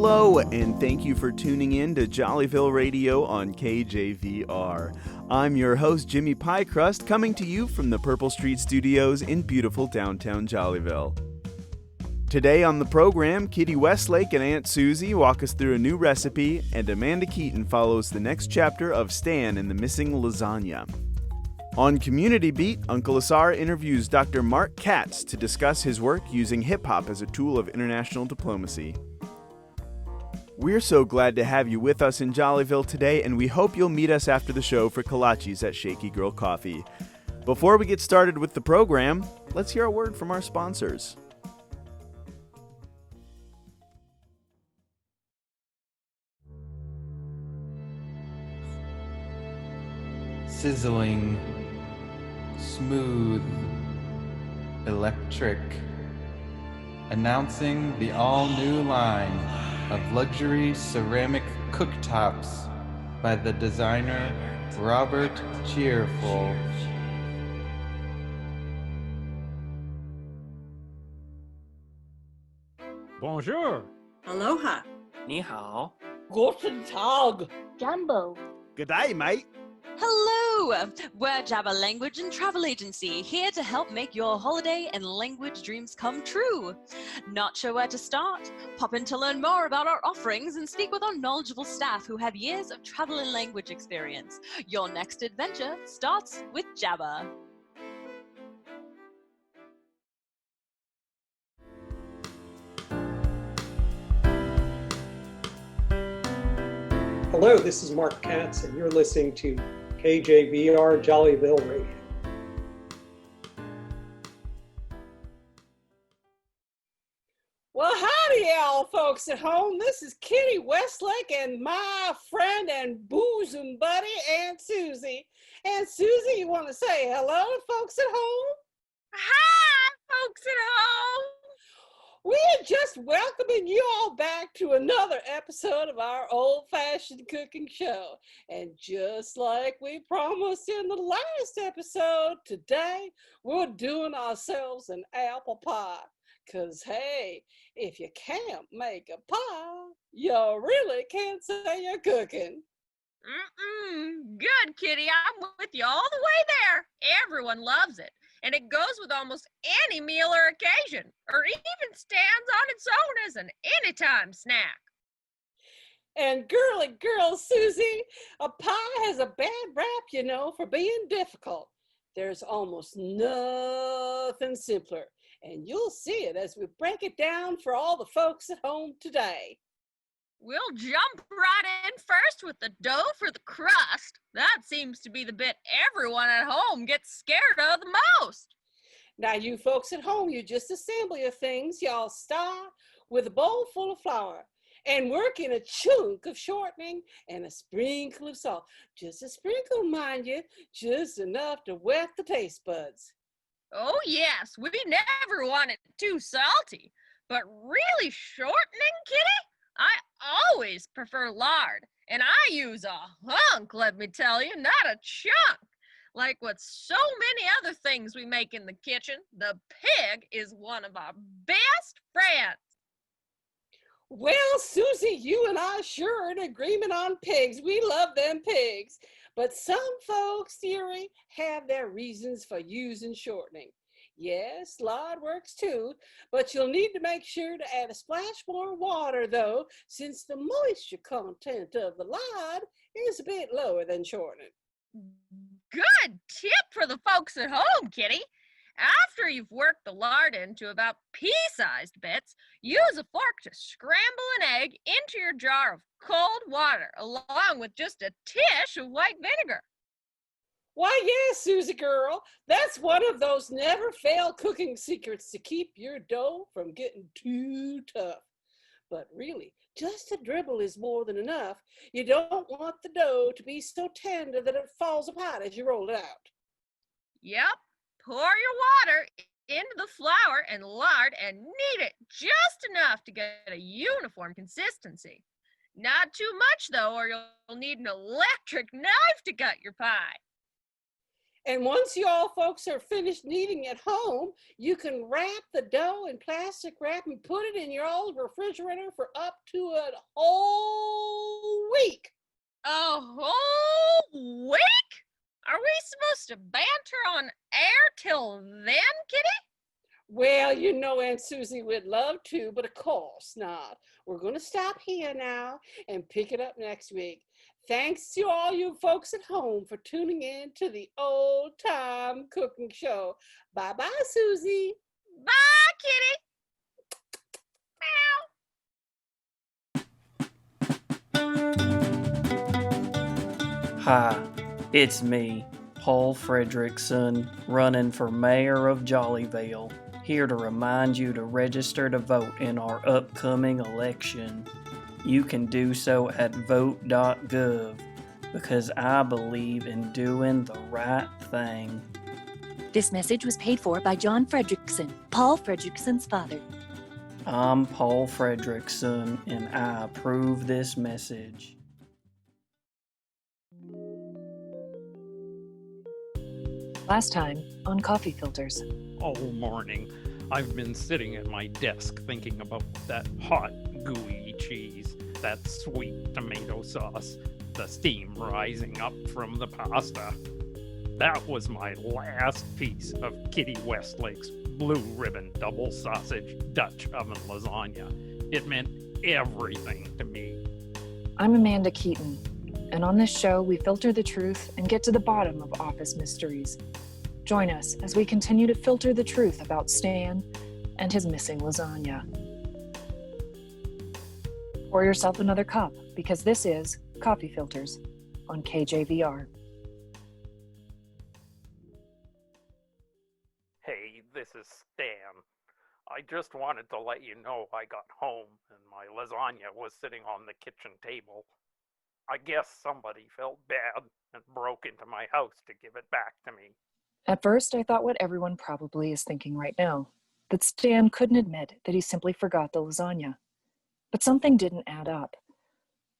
Hello, and thank you for tuning in to Jollyville Radio on KJVR. I'm your host, Jimmy Pykrust, coming to you from the Purple Street Studios in beautiful downtown Jollyville. Today on the program, Kitty Westlake and Aunt Suzy walk us through a new recipe, and Amanda Keeton follows the next chapter of Stan and the Missing Lasagna. On Community Beat, UncleASAR interviews Dr. Mark Katz to discuss his work using hip-hop as a tool of international diplomacy. We're so glad to have you with us in Jollyville today, and we hope you'll meet us after the show for kolaches at Shaky Girl Coffee. Before we get started with the program, let's hear a word from our sponsors. Sizzling, smooth, electric, announcing the all-new line of luxury ceramic cooktops by the designer Robert Cheerful. Bonjour. Aloha. 你好. Guten Tag. Jumbo. Good day, mate. Hello! We're Jabba Language and Travel Agency, here to help make your holiday and language dreams come true. Not sure where to start? Pop in to learn more about our offerings and speak with our knowledgeable staff who have years of travel and language experience. Your next adventure starts with Jabba. Hello, this is Mark Katz, and you're listening to KJVR Jollyville Radio. Well, howdy, y'all folks at home. This is Kitty Westlake and my friend and bosom buddy, Aunt Suzy. Aunt Suzy, you want to say hello to folks at home? Hi, folks at home. We are just welcoming you all back to another episode of our old-fashioned cooking show. And just like we promised in the last episode, today we're doing ourselves an apple pie. Because, hey, if you can't make a pie, you really can't say you're cooking. Good, Kitty. I'm with you all the way there. Everyone loves it. And it goes with almost any meal or occasion, or even stands on its own as an anytime snack. And girly girl Suzy, a pie has a bad rap, for being difficult. There's almost nothing simpler, and you'll see it as we break it down for all the folks at home today. We'll jump right in first with the dough for the crust. That seems to be the bit everyone at home gets scared of the most. Now, you folks at home, you just assemble your things. Y'all start with a bowl full of flour and work in a chunk of shortening and a sprinkle of salt. Just a sprinkle, mind you, just enough to wet the taste buds. Oh, yes, we never want it too salty. But really shortening, Kitty? I always prefer lard, and I use a hunk, let me tell you, not a chunk. Like with so many other things we make in the kitchen, the pig is one of our best friends. Well, Suzy, you and I sure are in agreement on pigs. We love them pigs. But some folks, dearie, have their reasons for using shortening. Yes, lard works too, but you'll need to make sure to add a splash more water, though, since the moisture content of the lard is a bit lower than shortening. Good tip for the folks at home, Kitty. After you've worked the lard into about pea-sized bits, use a fork to scramble an egg into your jar of cold water, along with just a tish of white vinegar. Why, yes, Suzy girl, that's one of those never-fail cooking secrets to keep your dough from getting too tough. But really, just a dribble is more than enough. You don't want the dough to be so tender that it falls apart as you roll it out. Yep, pour your water into the flour and lard and knead it just enough to get a uniform consistency. Not too much, though, or you'll need an electric knife to cut your pie. And once you all folks are finished kneading at home, you can wrap the dough in plastic wrap and put it in your old refrigerator for up to a whole week. A whole week? Are we supposed to banter on air till then, Kitty? Well, you know Aunt Susie would love to, but of course not. We're going to stop here now and pick it up next week. Thanks to all you folks at home for tuning in to the Old Time Cooking Show. Bye-bye, Susie. Bye, Kitty. Meow. Hi, it's me, Paul Frederickson, running for mayor of Jollyville, here to remind you to register to vote in our upcoming election. You can do so at vote.gov because I believe in doing the right thing. This message was paid for by John Frederickson, Paul Frederickson's father. I'm Paul Frederickson, and I approve this message. Last time on Coffee Filters. All morning, I've been sitting at my desk thinking about that hot, gooey cheese, that sweet tomato sauce, the steam rising up from the pasta. That was my last piece of Kitty Westlake's blue ribbon double sausage Dutch oven lasagna. It meant everything to me. I'm Amanda Keeton, and on this show we filter the truth and get to the bottom of office mysteries. Join us as we continue to filter the truth about Stan and his missing lasagna. Pour yourself another cup, because this is Coffee Filters on KJVR. Hey, this is Stan. I just wanted to let you know I got home and my lasagna was sitting on the kitchen table. I guess somebody felt bad and broke into my house to give it back to me. At first, I thought what everyone probably is thinking right now, that Stan couldn't admit that he simply forgot the lasagna. But something didn't add up.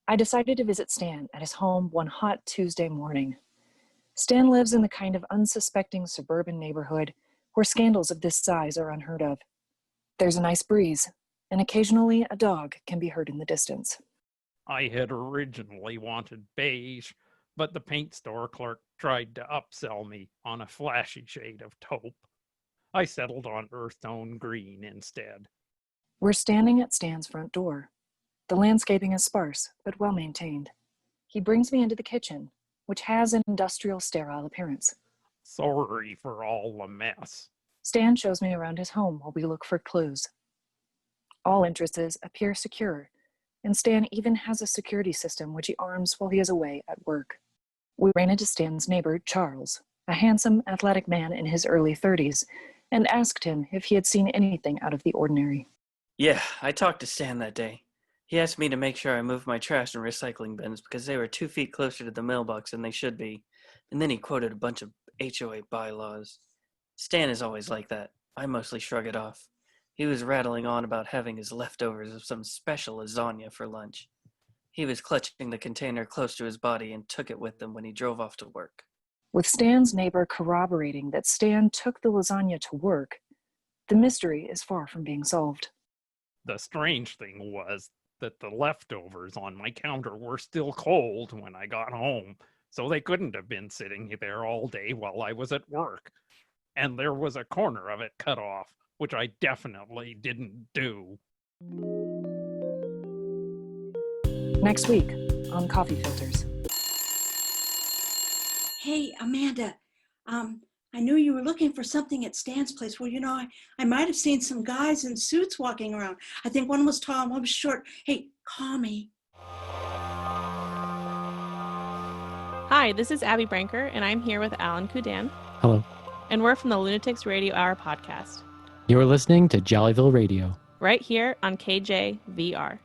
I decided to visit Stan at his home one hot Tuesday morning. Stan lives in the kind of unsuspecting suburban neighborhood where scandals of this size are unheard of. There's a nice breeze, and occasionally a dog can be heard in the distance. I had originally wanted beige, but the paint store clerk tried to upsell me on a flashy shade of taupe. I settled on earth tone green instead. We're standing at Stan's front door. The landscaping is sparse, but well maintained. He brings me into the kitchen, which has an industrial sterile appearance. Sorry for all the mess. Stan shows me around his home while we look for clues. All entrances appear secure, and Stan even has a security system which he arms while he is away at work. We ran into Stan's neighbor, Charles, a handsome, athletic man in his early 30s, and asked him if he had seen anything out of the ordinary. Yeah, I talked to Stan that day. He asked me to make sure I moved my trash and recycling bins because they were 2 feet closer to the mailbox than they should be, and then he quoted a bunch of HOA bylaws. Stan is always like that. I mostly shrug it off. He was rattling on about having his leftovers of some special lasagna for lunch. He was clutching the container close to his body and took it with him when he drove off to work. With Stan's neighbor corroborating that Stan took the lasagna to work, the mystery is far from being solved. The strange thing was that the leftovers on my counter were still cold when I got home, so they couldn't have been sitting there all day while I was at work. And there was a corner of it cut off, which I definitely didn't do. Next week on Coffee Filters. Hey, Amanda, I knew you were looking for something at Stan's place. Well, you know, I might have seen some guys in suits walking around. I think one was tall and one was short. Hey, call me. Hi, this is Abby Branker, and I'm here with Alan Kudan. Hello. And we're from the Lunatics Radio Hour podcast. You're listening to Jollyville Radio. Right here on KJVR.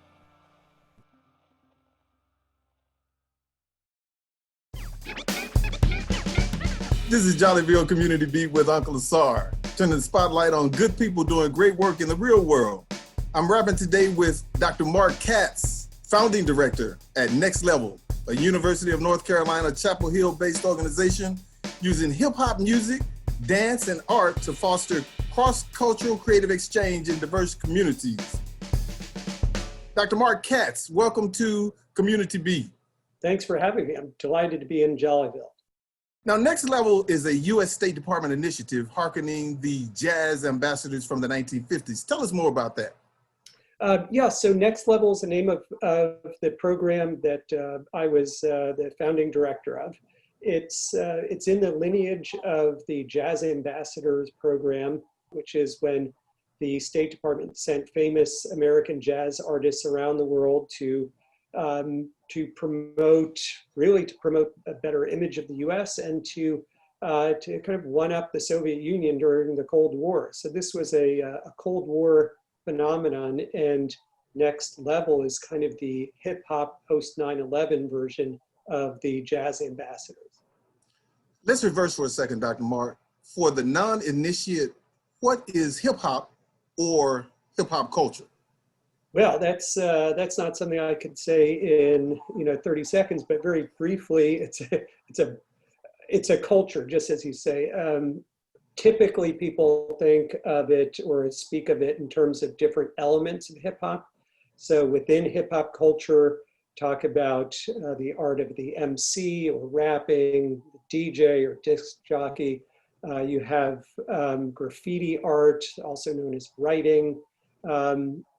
This is Jollyville Community Beat with UncleASAR, turning the spotlight on good people doing great work in the real world. I'm rapping today with Dr. Mark Katz, founding director at Next Level, a University of North Carolina Chapel Hill-based organization using hip hop music, dance, and art to foster cross-cultural creative exchange in diverse communities. Dr. Mark Katz, welcome to Community Beat. Thanks for having me. I'm delighted to be in Jollyville. Now, Next Level is a U.S. State Department initiative harkening the jazz ambassadors from the 1950s. Tell us more about that. So Next Level is the name of the program that I was the founding director of. It's in the lineage of the Jazz Ambassadors program, which is when the State Department sent famous American jazz artists around the world to promote a better image of the U.S. and to kind of one-up the Soviet Union during the Cold War. So this was a Cold War phenomenon, and Next Level is kind of the hip-hop post 9/11 version of the Jazz Ambassadors. Let's reverse for a second, Dr. Mark. For the non-initiate, what is hip-hop or hip-hop culture? Well, that's not something I could say in 30 seconds, but very briefly, it's a culture, just as you say. Typically, people think of it or speak of it in terms of different elements of hip hop. So within hip hop culture, talk about the art of the MC or rapping, the DJ or disc jockey. You have graffiti art, also known as writing.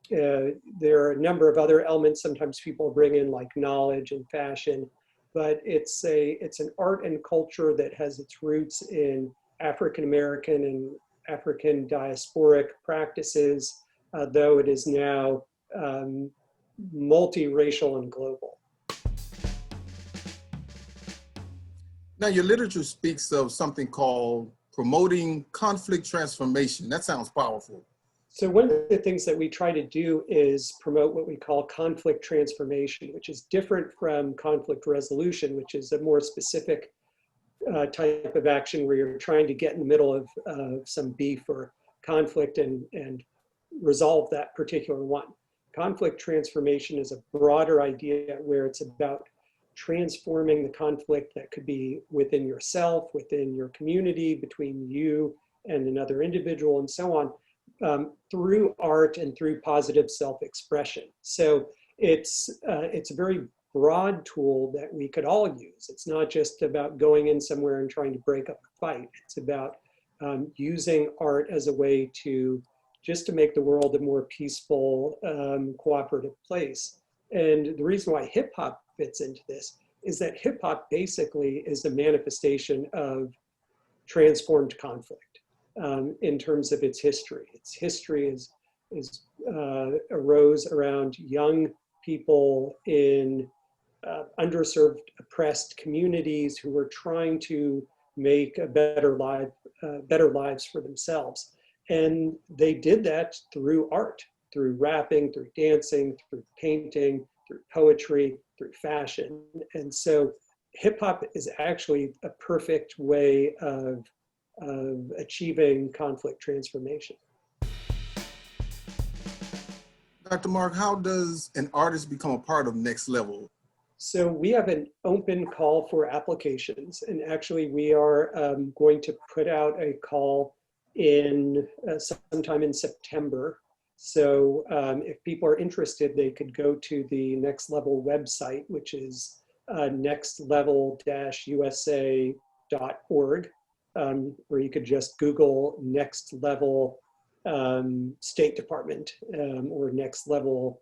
There are a number of other elements. Sometimes people bring in like knowledge and fashion, but it's an art and culture that has its roots in African American and African diasporic practices, though it is now multiracial and global. Now, your literature speaks of something called promoting conflict transformation. That sounds powerful. So one of the things that we try to do is promote what we call conflict transformation, which is different from conflict resolution, which is a more specific type of action where you're trying to get in the middle of some beef or conflict and resolve that particular one. Conflict transformation is a broader idea where it's about transforming the conflict that could be within yourself, within your community, between you and another individual, and so on, through art and through positive self-expression. So it's a very broad tool that we could all use. It's not just about going in somewhere and trying to break up a fight. It's about using art as a way to make the world a more peaceful, cooperative place. And the reason why hip hop fits into this is that hip hop basically is a manifestation of transformed conflict in terms of its history. Its history arose around young people in underserved, oppressed communities who were trying to make a better lives for themselves. And they did that through art, through rapping, through dancing, through painting, through poetry, through fashion. And so hip hop is actually a perfect way of achieving conflict transformation. Dr. Mark, how does an artist become a part of Next Level? So we have an open call for applications, and actually we are going to put out a call in sometime in September. So if people are interested, they could go to the Next Level website, which is nextlevel-usa.org, where you could just Google Next Level State Department or Next Level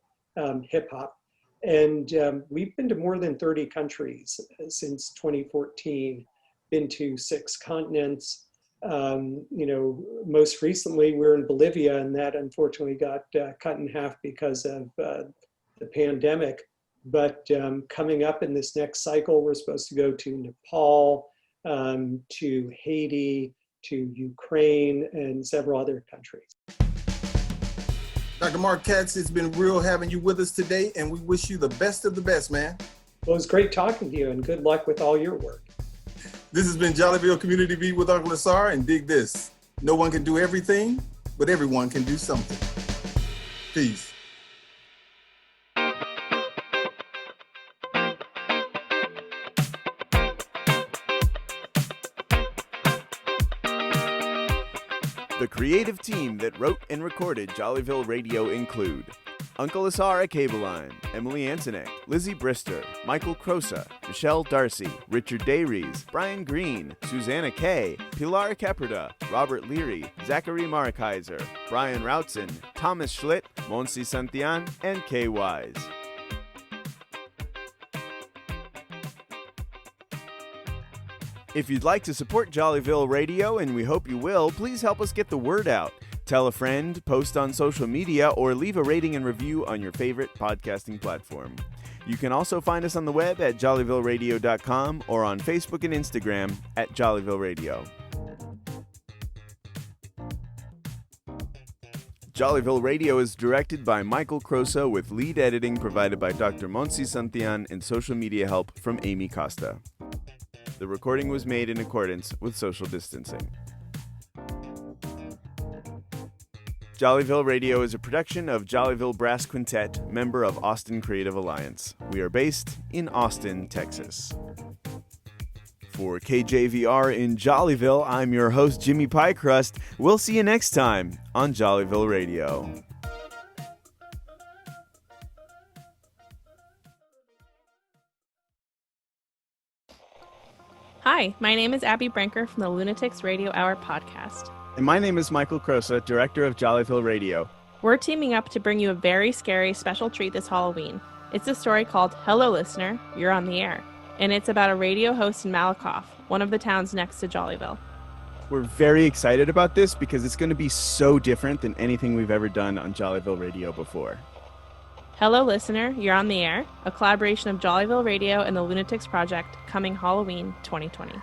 Hip Hop. And we've been to more than 30 countries since 2014, been to 6 continents. Most recently we're in Bolivia, and that unfortunately got cut in half because of the pandemic. But coming up in this next cycle, we're supposed to go to Nepal, to Haiti, to Ukraine, and several other countries. Dr. Mark Katz, it's been real having you with us today, and we wish you the best of the best, man. Well, it was great talking to you, and good luck with all your work. This has been Jollyville Community Beat with UncleASAR, and dig this. No one can do everything, but everyone can do something. Peace. The creative team that wrote and recorded Jollyville Radio include UncleASAR at Cable Line, Emily Antonek, Lizzie Brister, Michael Crosa, Michelle Darcy, Richard Dayries, Brian Green, Susanna Kay, Pilar Caprida, Robert Leary, Zachary Markeiser, Brian Routson, Thomas Schlitt, Monsi Santian, and Kay Wise. If you'd like to support Jollyville Radio, and we hope you will, please help us get the word out. Tell a friend, post on social media, or leave a rating and review on your favorite podcasting platform. You can also find us on the web at jollyvilleradio.com or on Facebook and Instagram at Jollyville Radio. Jollyville Radio is directed by Michael Crosa with lead editing provided by Dr. Monsi Santian and social media help from Amy Costa. The recording was made in accordance with social distancing. Jollyville Radio is a production of Jollyville Brass Quintet, member of Austin Creative Alliance. We are based in Austin, Texas. For KJVR in Jollyville, I'm your host, Jimmy Pykrust. We'll see you next time on Jollyville Radio. Hi, my name is Abby Branker from the Lunatics Radio Hour podcast. And my name is Michael Crosa, director of Jollyville Radio. We're teaming up to bring you a very scary special treat this Halloween. It's a story called Hello Listener, You're on the Air. And it's about a radio host in Malakoff, one of the towns next to Jollyville. We're very excited about this because it's going to be so different than anything we've ever done on Jollyville Radio before. Hello Listener, You're on the Air, a collaboration of Jollyville Radio and the Lunatics Project, coming Halloween 2020.